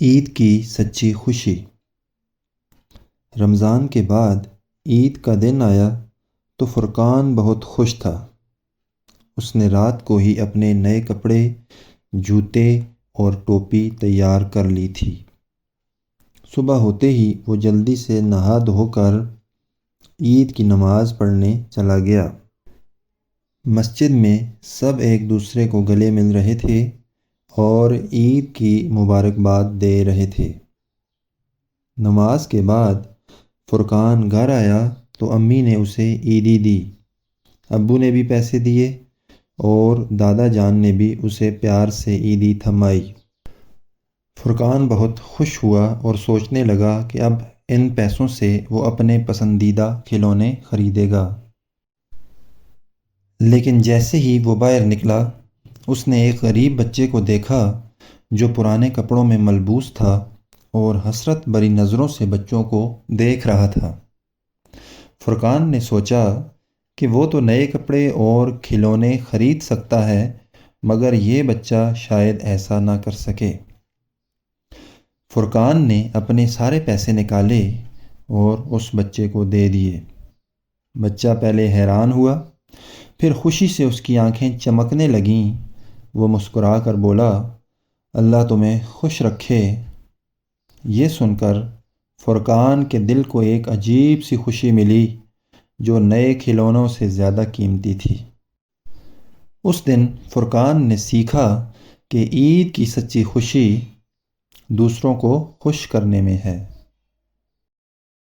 عید کی سچی خوشی۔ رمضان کے بعد عید کا دن آیا تو فرقان بہت خوش تھا۔ اس نے رات کو ہی اپنے نئے کپڑے، جوتے اور ٹوپی تیار کر لی تھی۔ صبح ہوتے ہی وہ جلدی سے نہا دھو کر عید کی نماز پڑھنے چلا گیا۔ مسجد میں سب ایک دوسرے کو گلے مل رہے تھے اور عید کی مبارکباد دے رہے تھے۔ نماز کے بعد فرقان گھر آیا تو امی نے اسے عیدی دی، ابو نے بھی پیسے دیے اور دادا جان نے بھی اسے پیار سے عیدی تھمائی۔ فرقان بہت خوش ہوا اور سوچنے لگا کہ اب ان پیسوں سے وہ اپنے پسندیدہ کھلونے خریدے گا۔ لیکن جیسے ہی وہ باہر نکلا، اس نے ایک غریب بچے کو دیکھا جو پرانے کپڑوں میں ملبوس تھا اور حسرت بھری نظروں سے بچوں کو دیکھ رہا تھا۔ فرقان نے سوچا کہ وہ تو نئے کپڑے اور کھلونے خرید سکتا ہے، مگر یہ بچہ شاید ایسا نہ کر سکے۔ فرقان نے اپنے سارے پیسے نکالے اور اس بچے کو دے دیے۔ بچہ پہلے حیران ہوا، پھر خوشی سے اس کی آنکھیں چمکنے لگیں۔ وہ مسکرا کر بولا، اللہ تمہیں خوش رکھے۔ یہ سن کر فرقان کے دل کو ایک عجیب سی خوشی ملی جو نئے کھلونوں سے زیادہ قیمتی تھی۔ اس دن فرقان نے سیکھا کہ عید کی سچی خوشی دوسروں کو خوش کرنے میں ہے۔